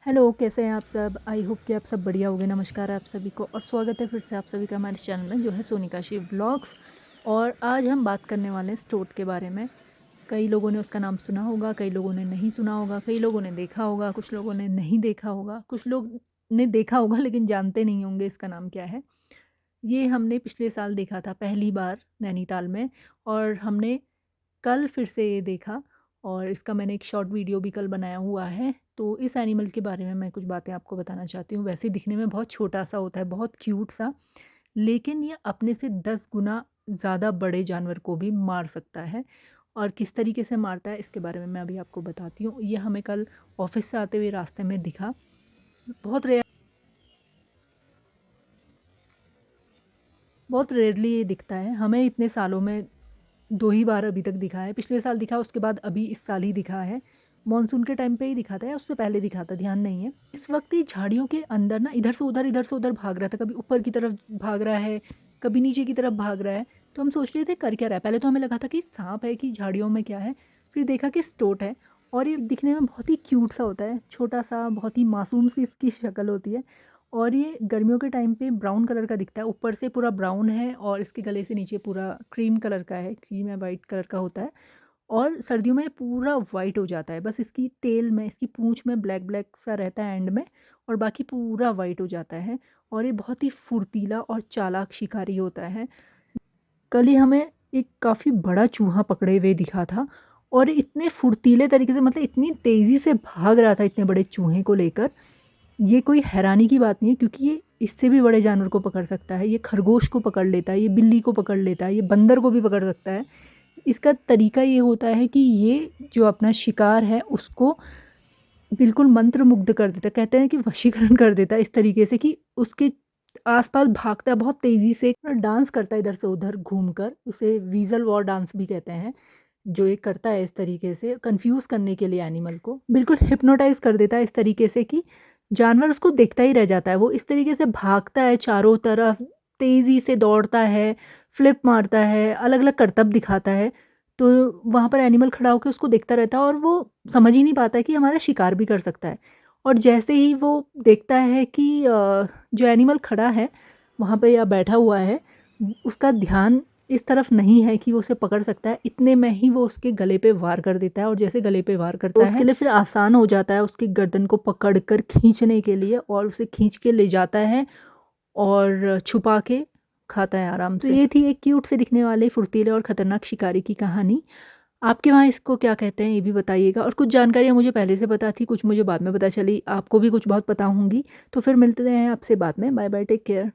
Hello, कैसे हैं आप सब? आई होप कि आप सब बढ़िया होंगे। नमस्कार आप सभी को और स्वागत है फिर से आप सभी का हमारे चैनल में जो है सोनिका शिव व्लॉग्स। और आज हम बात करने वाले हैं स्टोट के बारे में। कई लोगों ने उसका नाम सुना होगा, कई लोगों ने नहीं सुना होगा, कई लोगों ने देखा होगा, कुछ लोगों ने नहीं देखा होगा, कुछ लोग ने देखा होगा लेकिन जानते नहीं होंगे इसका नाम क्या है। ये हमने पिछले साल देखा था पहली बार नैनीताल में, और हमने कल फिर से ये देखा। और इसका मैंने एक शॉर्ट वीडियो भी कल बनाया हुआ है। तो इस एनिमल के बारे में मैं कुछ बातें आपको बताना चाहती हूँ। वैसे दिखने में बहुत छोटा-सा होता है, बहुत क्यूट सा, लेकिन ये अपने से 10 गुना ज़्यादा बड़े जानवर को भी मार सकता है। और किस तरीके से मारता है इसके बारे में मैं अभी आपको बताती हूँ। ये हमें कल ऑफ़िस से आते हुए रास्ते में दिखा। बहुत रेयरली ये दिखता है। हमें इतने सालों में 2 ही बार अभी तक दिखा है। पिछले साल दिखा, उसके बाद अभी इस साल ही दिखा है। मॉनसून के टाइम पे ही दिखा था या उससे पहले दिखा था, ध्यान नहीं है। इस वक़्त ये झाड़ियों के अंदर ना इधर से उधर भाग रहा था। कभी ऊपर की तरफ भाग रहा है, कभी नीचे की तरफ भाग रहा है। तो हम सोच रहे थे कर क्या रहा है? पहले तो हमें लगा था कि साँप है कि झाड़ियों में क्या है, फिर देखा कि स्टोट है। और ये दिखने में बहुत ही क्यूट सा होता है, छोटा-सा, बहुत ही मासूम सी इसकी शक्ल होती है। और ये गर्मियों के टाइम पे ब्राउन कलर का दिखता है, ऊपर से पूरा ब्राउन है और इसके गले से नीचे पूरा क्रीम कलर का है, क्रीम या वाइट कलर का होता है। और सर्दियों में ये पूरा वाइट हो जाता है, बस इसकी टेल में, इसकी पूँछ में ब्लैक ब्लैक सा रहता है एंड में, और बाकी पूरा वाइट हो जाता है। और ये बहुत ही फुर्तीला और चालाक शिकारी होता है। कल ही हमें एक काफ़ी बड़ा चूहा पकड़े हुए दिखा था, और इतने फुर्तीले तरीके से, मतलब इतनी तेज़ी से भाग रहा था इतने बड़े चूहे को लेकर। ये कोई हैरानी की बात नहीं है, क्योंकि ये इससे भी बड़े जानवर को पकड़ सकता है। ये खरगोश को पकड़ लेता है, ये बिल्ली को पकड़ लेता है, ये बंदर को भी पकड़ सकता है। इसका तरीका ये होता है कि ये जो अपना शिकार है उसको बिल्कुल मंत्रमुग्ध कर देता है। कहते हैं कि वशीकरण कर देता है इस तरीके से कि उसके आस-पास भागता है बहुत तेज़ी से, डांस करता है इधर से उधर घूमकर। उसे वीज़ल वॉर डांस भी कहते हैं। जो ये करता है इस तरीके से कन्फ्यूज़ करने के लिए एनिमल को, बिल्कुल हिप्नोटाइज़ कर देता है इस तरीके से कि जानवर उसको देखता ही रह जाता है। वो इस तरीके से भागता है चारों तरफ, तेज़ी से दौड़ता है, फ्लिप मारता है, अलग-अलग करतब दिखाता है। तो वहाँ पर एनिमल खड़ा होके उसको देखता रहता है और वो समझ ही नहीं पाता है कि हमारा शिकार भी कर सकता है। और जैसे ही वो देखता है कि जो एनिमल खड़ा है वहाँ पे या बैठा हुआ है, उसका ध्यान इस तरफ नहीं है कि वो उसे पकड़ सकता है, इतने में ही वो उसके गले पे वार कर देता है। और जैसे गले पे वार करता है तो उसके लिए फिर आसान हो जाता है उसकी गर्दन को पकड़ कर खींचने के लिए, और उसे खींच के ले जाता है और छुपा के खाता है आराम से। तो ये थी एक क्यूट से दिखने वाले फुर्तीले और खतरनाक शिकारी की कहानी। आपके वहाँ इसको क्या कहते हैं ये भी बताइएगा। और कुछ जानकारियाँ मुझे पहले से पता थी, कुछ मुझे बाद में पता चली, आपको भी कुछ बहुत पता होंगी। तो फिर मिलते हैं आपसे बाद में। Bye bye, take care.